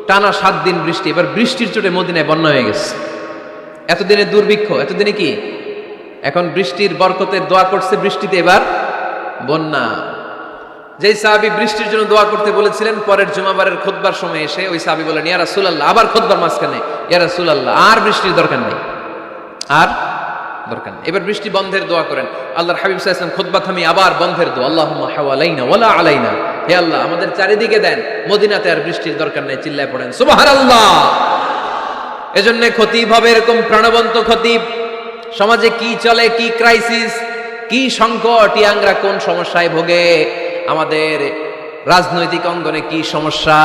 টানা 7 দিন বৃষ্টি। এবার বৃষ্টির চোটে মদিনায় বন্যা হয়ে গেছে। এতদিনে দুর্ভিক্ষ, এতদিনে কি? এখন বৃষ্টির বরকতের দোয়া করছে, বৃষ্টিতে এবার বন্যা। যেই সাহাবী বৃষ্টির জন্য দোয়া করতে বলেছিলেন, পরের জুমাবারের খুতবার সময় এসে ওই সাহাবী বলেন, ইয়া রাসূলুল্লাহ, আবার খুতবার মাঝখানে, ইয়া রাসূলুল্লাহ, আর বৃষ্টির দরকার নেই, আর দরকার নেই, এবার বৃষ্টি বন্ধের দোয়া করেন। আল্লাহর হাবিব সাল্লাল্লাহু আলাইহি ওয়াসাল্লাম খুতবা থামিয়ে আবার বন্ধের দোয়া, আল্লাহুম্মা হাওয়ালাইনা ওয়ালা আলাইনা, হে আল্লাহ আমাদের চারিদিকে দেন, মদিনাতে আর বৃষ্টির দরকার নেই। চিল্লায় পড়েন সুবহানাল্লাহ। এজন্য খতিব হবে এরকম প্রাণবন্ত খতিব। সমাজে কি চলে, কি ক্রাইসিস, কি সংকট, ইয়াংরা কোন সমস্যায় ভোগে, আমাদের রাজনৈতিক অঙ্গনে কি সমস্যা,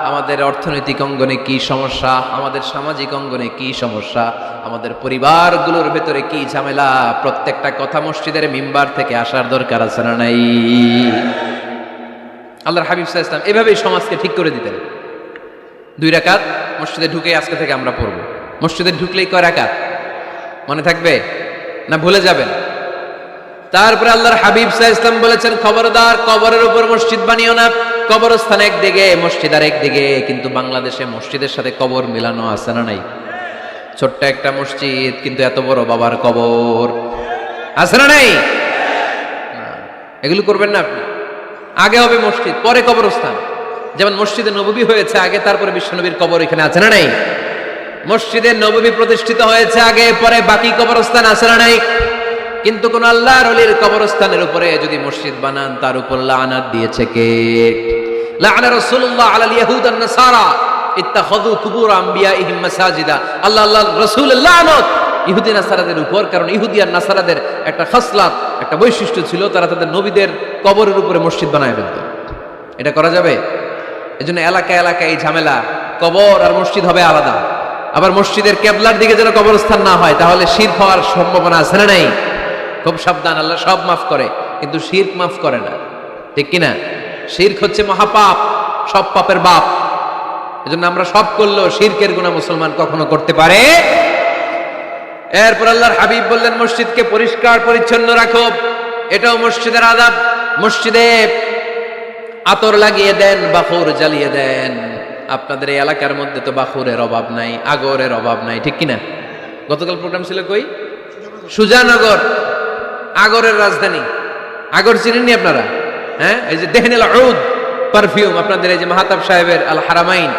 আমাদের অর্থনৈতিক অঙ্গনে কি সমস্যা, আমাদের সামাজিক অঙ্গনে কি সমস্যা, আমাদের পরিবারগুলোর ভেতরে কি ঝামেলা, প্রত্যেকটা কথা মসজিদের মিম্বার থেকে আসার দরকার আছে না নাই? আল্লাহর হাবিব সাল্লাল্লাহু আলাইহি ওয়াসাল্লাম এভাবেই সমাজকে ঠিক করে দিতেন। 2 রাকাত মসজিদে ঢুকে আজকে থেকে আমরা পড়ব। মসজিদে ঢুকলেই কয় রাকাত মনে থাকবে না ভুলে যাবেন? তারপরে আল্লাহর হাবিব সাল্লাল্লাহু আলাইহি ওয়াসাল্লাম বলেছেন, খবরদার কবরের উপর মসজিদ বানিও না। কবরস্থান একদিকে, মসজিদ আর একদিকে। কিন্তু বাংলাদেশে মসজিদের সাথে কবর মিলানো আছে না নাই? ছোট্ট একটা মসজিদ, কিন্তু এত বড় বাবার কবর আছে না নাই? এগুলো করবেন না আপনি। আগে হবে মসজিদ, পরে কবরস্থান। যেমন মসজিদে নববী হয়েছে আগে, তারপরে বিশ্বনবীর কবর এখানে আছে না নাই? মসজিদে নববী প্রতিষ্ঠিত হয়েছে আগে, পরে বাকি কবরস্থান আছে না নাই? কিন্তু কোন আল্লাহর ওলির কবরস্থানের উপরে যদি মসজিদ বানান, তার উপর লানাত দিয়েছে কে? লাআনা রাসূলুল্লাহ আলাল ইয়াহুদ ওয়ান নাসারা ইত্তাখাযু কুবুর আমবিয়াইহিম মাসাজিদা। আল্লাহর রাসূলের লানত ইহুদি নাসারাদের উপর, কারণ ইহুদি আর নাসারাদের একটা খাসলাত, একটা বৈশিষ্ট্য ছিল, তারা তাদের নবীদের কবরের উপরে মসজিদ বানায় ফেলত। এটা করা যাবে? এজন্য এলাকা এলাকায় এই ঝামেলা, কবর আর মসজিদ হবে আলাদা। আবার মসজিদের কেবলার দিকে যেন কবরস্থান না হয়, তাহলে শিরক হওয়ার সম্ভাবনা আছে না নাই? খুব সাবধান, আল্লাহ সব মাফ করে কিন্তু শিরক মাফ করে না, ঠিক কিনা? শিরক হচ্ছে মহাপাপ, সব পাপের বাপ। এজন্য আমরা সব করলেও শিরকের গুনাহ মুসলমান কখনো করতে পারে। এরপর আল্লাহর হাবিব বললেন, মসজিদকে পরিষ্কার পরিচ্ছন্ন রাখো, এটাও মসজিদের আদাব। মসজিদে আতর লাগিয়ে দেন, বাখুর জ্বালিয়ে দেন। আপনাদের এই এলাকার মধ্যে তো বাখুরের অভাব নাই, আগরের অভাব নাই, ঠিক কিনা? গতকাল প্রোগ্রাম ছিল কই? সুজানগর, আগরের রাজধানী। আগর চিনেননি আপনারা? হ্যাঁ, এই যে দেহনেল উদ পারফিউম, আপনাদের এই যে মাহতাব সাহেবের আল হারামাইন,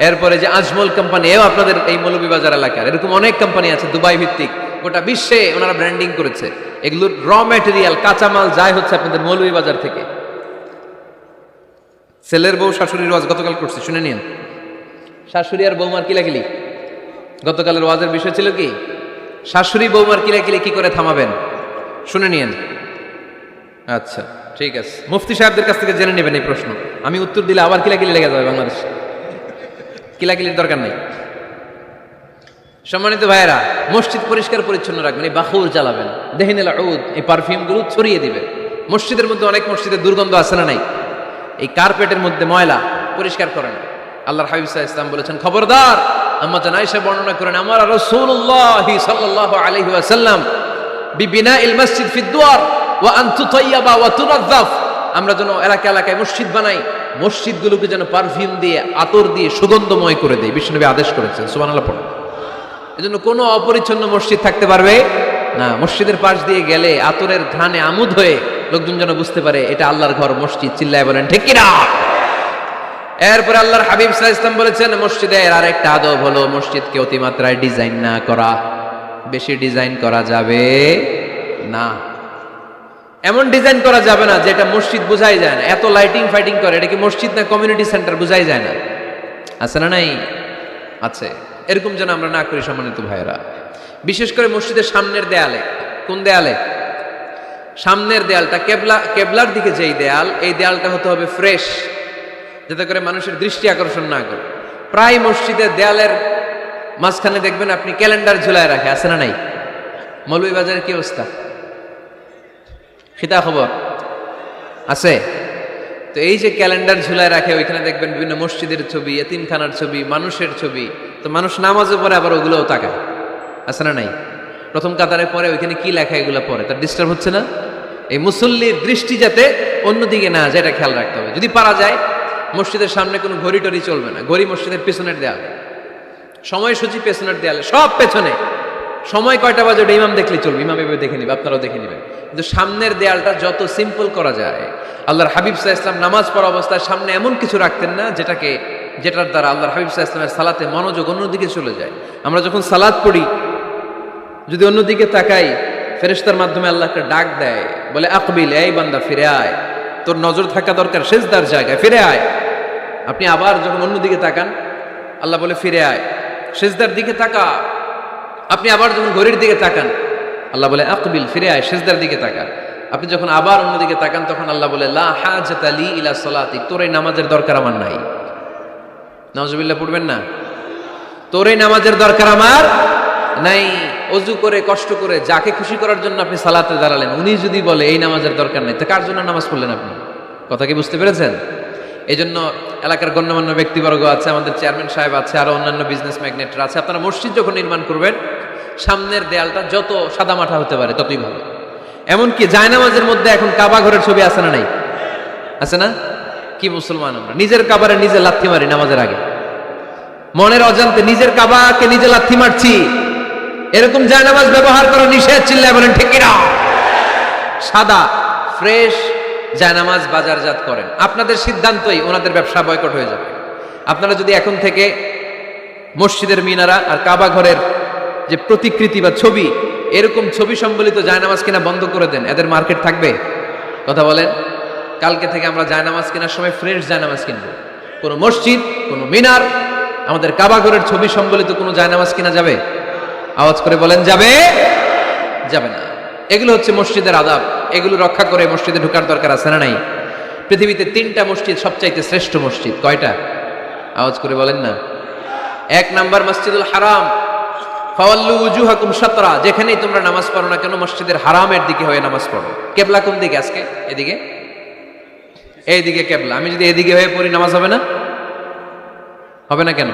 এরপরে যে আজমল কোম্পানি, এও আপনাদের এই মৌলভীবাজার এলাকার। এরকম অনেক কোম্পানি আছে দুবাই ভিত্তিক, গোটা বিশ্বে ওনারা ব্র্যান্ডিং করেছে। এগুলোর র ম্যাটেরিয়াল, কাঁচামাল যায় হচ্ছে আপনাদের মৌলভীবাজার থেকে। ছেলের বউ শাশুড়ির ওয়াজ গতকাল করছে, শুনে নিন। শাশুড়ি আর বৌমার কিলাকিলি, গতকালের ওয়াজের বিষয় ছিল কি? শাশুড়ি বৌমার কিলাকিলি কি করে থামাবেন, শুনে নিন। আচ্ছা ঠিক আছে, মুফতি সাহেবদের কাছ থেকে জেনে নেবেন এই প্রশ্ন। আমি উত্তর দিলে আবার কিলাকিলি লেগে যাবে বাংলাদেশ, কিলাকিলির দরকার নেই। সম্মানিত ভাইয়েরা, মসজিদ পরিষ্কার পরিচ্ছন্ন রাখবেন, এই বাখুর জ্বালাবেন, দেহিনেল উদ, এই পারফিউমগুলো ছড়িয়ে দিবেন। মসজিদের মধ্যে অনেক মসজিদের দুর্গন্ধ আছে না নাই? এই কার্পেটের মধ্যে ময়লা, পরিষ্কার করেন। আল্লাহর হাবিব সাল্লাল্লাহু আলাইহি ওয়াসাল্লাম বলেছেন, খবরদার, আম্মা জান আয়েশা বর্ণনা করেন, আমার রাসূলুল্লাহ সাল্লাল্লাহু আলাইহি ওয়াসাল্লাম বিবিনাইল মসজিদ ফিদ দুয়ার ওয়া আন তুতাইয়াবা ওয়া তুনাযাফ, আমরা যেন এলাকা এলাকায় মসজিদ বানাই, মসজিদগুলোকে যেন পারফিউম দিয়ে, আতর দিয়ে সুগন্ধময় করে দেয়। বিশ্বনবী আদেশ করেছেন, সুবহানাল্লাহ পড়ুন। এজন্য কোনো অপরিচ্ছন্ন মসজিদ থাকতে পারবে না। মসজিদের পাশ দিয়ে গেলে আতরের ঘ্রাণে আমোদ হয়ে লোকজন যেন বুঝতে পারে এটা আল্লাহর ঘর, মসজিদ। চিল্লায় বলেন ঠিক কিনা? এরপরে আল্লাহর হাবিব সাল্লাল্লাহু আলাইহি ওয়াসাল্লাম বলেছেন, মসজিদের আরেকটা আদব হলো মসজিদকে অতিমাত্রায় ডিজাইন না করা। বেশি ডিজাইন করা যাবে না। এমন ডিজাইন করা যাবে না যেটা মসজিদ বোঝাই যায় না। এত লাইটিং ফাইটিং করে, এটা কি মসজিদ না কমিউনিটি সেন্টার বোঝাই যায় না? আছে না নাই? আছে। এরকম যেন আমরা না করি সম্মানিত ভাইয়েরা। বিশেষ করে মসজিদের সামনের দেয়ালে। কোন দেয়ালে? সামনের দেয়ালটা, কেবলার দিকে যেই দেয়াল, এই দেয়ালটা হতে হবে ফ্রেশ, যাতে করে মানুষের দৃষ্টি আকর্ষণ না করে। প্রায় মসজিদের দেয়ালের মাঝখানে দেখবেন আপনি ক্যালেন্ডার ঝুলায় রাখে, আছে না নাই? মৌলভীবাজারের কি অবস্থা? খিতা খবর আছে? তো এই যে ক্যালেন্ডার ঝুলায় রাখে, ওইখানে দেখবেন বিভিন্ন মসজিদের ছবি, এতিমখানার ছবি, মানুষের ছবি। তো মানুষ নামাজে পড়ে আবার ওগুলোও তাকায়, আছে না নাই? প্রথম কাতারে পরে ওইখানে কি লেখা, এগুলো পরে তার ডিস্টার্ব হচ্ছে না? এই মুসল্লির দৃষ্টি যাতে অন্যদিকে না যায়, এটা খেয়াল রাখতে হবে। যদি পারা যায়, মসজিদের সামনে কোনো ঘড়ি টড়ি চলবে না। ঘড়ি মসজিদের পেছনের দেয়ালে, সময়সূচি পেছনের দেয়ালে, সব পেছনে। সময় কয়টা বাজে ওটা ইমাম দেখলে চলবে, ইমাম এভাবে দেখে নিবে, আপনারাও দেখে নেবেন। কিন্তু সামনের দেয়ালটা যত সিম্পল করা যায়। আল্লাহর হাবিব সাল্লাল্লাহু আলাইহি ওয়াসাল্লাম নামাজ পড়া অবস্থায় সামনে এমন কিছু রাখতেন না যেটার দ্বারা আল্লাহর হাবিব সাল্লাল্লাহু আলাইহি ওয়াসাল্লামের সালাতে মনোযোগ অন্যদিকে চলে যায়। আমরা যখন সালাত পড়ি, যদি অন্যদিকে তাকাই, ফেরেশতার মাধ্যমে আল্লাহ একটা ডাক দেয়, বলে আকবিল, এই বান্দা ফিরে আয়, তোর নজর থাকা দরকার সিজদার জায়গায়, ফিরে আয়। আপনি আবার যখন অন্যদিকে তাকান, আল্লাহ বলে ফিরে আয়, সিজদার দিকে তাকা। আপনি আবার যখন ঘড়ির দিকে তাকান, আল্লাহ বলে আকবিল, ফিরে আয়, সিজদার দিকে তাকা। আপনি যখন আবার অন্যদিকে তাকান, তখন আল্লাহ বলে লা হাজাতা লি ইলা সালাতিক, তোর এই নামাজের দরকার আমার নাই। নাউজুবিল্লাহ পড়বেন না? তোর এই নামাজের দরকার আমার নাই। অজু করে কষ্ট করে যাকে খুশি করার জন্য আপনি সালাতে দাঁড়ালেন, উনি যদি বলে এই নামাজের দরকার নেই, তো কার জন্য নামাজ পড়লেন আপনি? কথা কি বুঝতে পেরেছেন? এই জন্য এলাকার গণ্যমান্য ব্যক্তিবর্গ আছে, আমাদের চেয়ারম্যান সাহেব আছে, আরো অন্যান্য বিজনেস ম্যাগনেটরা আছে। আপনারা মসজিদ যখন নির্মাণ করবেন, সামনের দেয়ালটা যত সাদামাটা হতে পারে ততই ভালো। এমনকি জায়নামাজের মধ্যে এখন কাবা ঘরের ছবি আছে না নাই? আছে না? কি মুসলমান আমরা, নিজের কাবারে নিজে লাথি মারি নামাজের আগে, মনের অজান্তে নিজের কাবাকে নিজে লাথি মারছি। এরকম জায়নামাজ ব্যবহার করা নিষেধ। চিল্লায় বলেন ঠিক কিনা? সাদা ফ্রেশ জায়নামাজ বাজারজাত করেন। আপনাদের সিদ্ধান্তই ওনাদের ব্যবসা বয়কট হয়ে যাবে। আপনারা যদি এখন থেকে মসজিদের মিনারা আর কাবা ঘরের যে প্রতিকৃতি বা ছবি, এরকম ছবি সম্বলিত জায়নামাজ কিনা বন্ধ করে দেন, এদের মার্কেট থাকবে? কথা বলেন। কালকে থেকে আমরা জায়নামাজ কেনার সময় ফ্রেশ জায়নামাজ কিনবো। কোনো মসজিদ, কোনো মিনার, আমাদের কাবা ঘরের ছবি সম্বলিত কোনো জায়নামাজ কিনা যাবে? আওয়াজ করে বলেন, যাবে? যাবে না। এগুলো হচ্ছে মসজিদের আদাব। এগুলো রক্ষা করে মসজিদে ঢোকার দরকার আছে না নাই? পৃথিবীতে 3টা মসজিদ সবচাইতে শ্রেষ্ঠ মসজিদ। কয়টা? আওয়াজ করে বলেন না। 1 নাম্বার মসজিদুল হারাম, ফাওয়াল্লু উজুহাকুম শাতরা, যেখানেই তোমরা নামাজ পড়ো না কেন মসজিদের হারামের দিকে হয়ে নামাজ পড়ো। কেবলা কোন দিকে আজকে? এদিকে, এইদিকে কেবলা। আমি যদি এদিকে হয়ে পড়ি, নামাজ হবে না? হবে না কেন?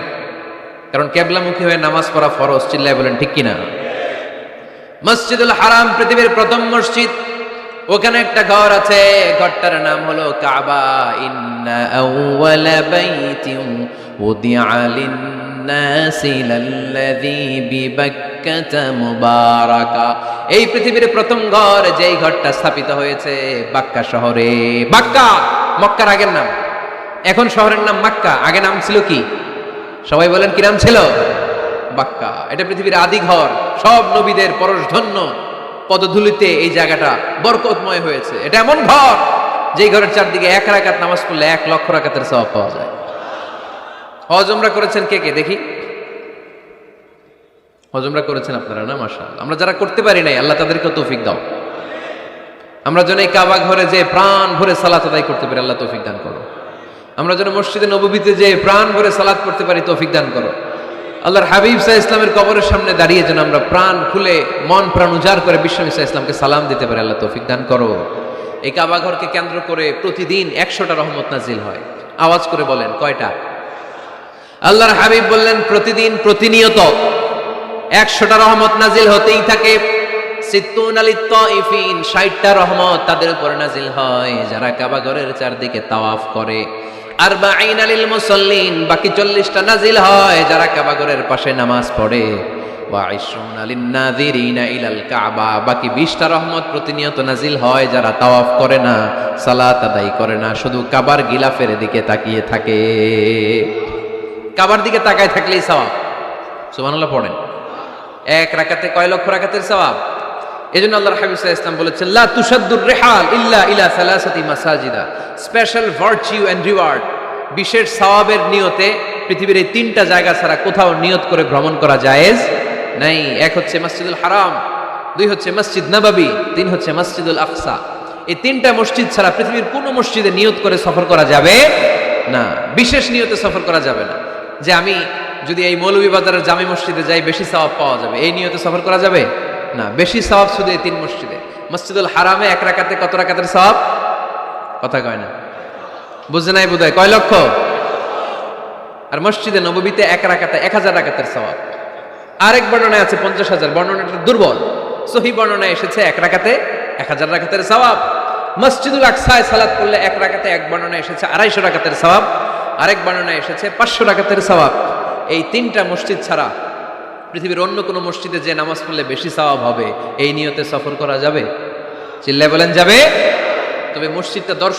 কারণ কেবলামুখী হয়ে নামাজ পড়া ফরজ। চিল্লায় বলেন ঠিক কিনা? মসজিদুল হারাম পৃথিবীর প্রথম মসজিদ। ওখানে একটা ঘর আছে, ঘরটার নাম হলো কাবা। ইন্না আউওয়ালা বাইতিন উদিআ লিন-নাসি লাল্লাযী বিবাক্কাতা মুবারাকা। এই পৃথিবীর প্রথম ঘর, যেই ঘরটা স্থাপিত হয়েছে বাক্কা শহরে। বাক্কা মক্কার আগের নাম, এখন শহরের নাম মক্কা। আগে নাম ছিল কি? সবাই বলেন কি নাম ছিল? বাক্কা। এটা পৃথিবীর আদি ঘর, সব নবীদের পরশধন্য পদধূলিতে এই জায়গাটা বরকতময় হয়েছে। এটা এমন ঘর যেই ঘরের চারদিকে 1 রাকাত নামাজ পড়লে 1 লক্ষ রাকাতের সওয়াব পাওয়া যায়। হজ উমরা করেছেন কে কে দেখি? হজ উমরা করেছেন আপনারা না? মাশাআল্লাহ। আমরা যারা করতে পারি নাই, আল্লাহ তাদেরকে তৌফিক দাও। আমরা যেন এই কাবা ঘরে যে প্রাণ ভরে সালাত আদায় করতে পারি, আল্লাহ তৌফিক দান করো। আমরা যেন মসজিদে নববীতে যে প্রাণ ভরে সালাত করতে পারি, তৌফিক দান করো। আল্লাহর হাবিব সাল্লাল্লাহু আলাইহি ইসলামের কবরের সামনে দাঁড়িয়ে যেন আমরা প্রাণ খুলে মন প্রাণ উজাড় করে বিশ্বনবী সাল্লাল্লাহু আলাইহি ইসলামকে সালাম দিতে পারি, আল্লাহ তৌফিক দান করো। এই কাবা ঘরকে কেন্দ্র করে প্রতিদিন 100টা রহমত নাজিল হয়। আওয়াজ করে বলেন কয়টা? আল্লাহর হাবিব বললেন প্রতিদিন প্রতিনিয়ত 100টা রহমত নাজিল হতেই থাকে। 60টা রহমত তাদের উপর নাজিল হয় যারা কাবা ঘরের চারদিকে তাওয়াফ করে। 40 লিল মুসাল্লিন, বাকি 40টা নাজিল হয় যারা কাবা ঘরের পাশে নামাজ পড়ে। 20 লিন নাযিরিনা ইলাল কাবা, বাকি 20টা রহমত প্রতিনিয়ত নাজিল হয় যারা তাওয়াফ করে না, সালাত আদায় করে না, শুধু কাবার গিলাফের দিকে তাকিয়ে থাকে। কাবার দিকে তাকায় থাকলেই সওয়াব। সুবহানাল্লাহ পড়েন। 1 রাকাতে কয় লক্ষ রাকাতের সওয়াব? এজন্য আল্লাহর হাবিব সাল্লাল্লাহু আলাইহি ওয়াসাল্লাম বলেছেন, লা তুশাদ্দুর রিহাল ইল্লা ইলা সালাসাতি মাসাজিদা। স্পেশাল ভার্চু এন্ড রিওয়ার্ড, বিশেষ সওয়াবের নিয়তে পৃথিবীর এই 3টা জায়গা ছাড়া কোথাও নিয়ত করে ভ্রমণ করা জায়েজ নাই। 1 হচ্ছে মসজিদুল হারাম, 2 হচ্ছে মসজিদ নববী, 3 হচ্ছে মসজিদুল আকসা। এই 3টা মসজিদ ছাড়া পৃথিবীর কোনো মসজিদে নিয়ত করে সফর করা যাবে না। বিশেষ নিয়তে সফর করা যাবে না, যে আমি যদি এই মৌলভীবাজারের জামে মসজিদে যাই বেশি সওয়াব পাওয়া যাবে, এই নিয়তে সফর করা যাবে না। বেশি সওয়াব শুধু এই 3 মসজিদে। মসজিদুল হারামে 1 রাকাতে কত রাকাতের সওয়াব? কথা কয় না, বুঝে নাই বোধহয়। কয় লক্ষ? আর মসজিদে নববীতে 1 রাকাতে 1000 রাকাতের সওয়াব। আরেক বর্ণনায় আছে 50,000, বর্ণনাটা দুর্বল। সহিহ বর্ণনায় এসেছে 1 রাকাতে 1000 রাকাতের সওয়াব। মসজিদুল আকসায় সালাত করলে 1 রাকাতে, এক বর্ণনায় এসেছে 250 রাকাতের সওয়াব, আরেক বর্ণনায় এসেছে 500 রাকাতের সওয়াব। এই 3টা মসজিদ ছাড়া পৃথিবীর অন্য কোনো মসজিদে যে নামাজ পড়লে বেশি সওয়াব হবে, এই নিয়তে সফর করা যাবে? চিল্লায় বলেন যাবে। তবে মসজিদটা দর্শন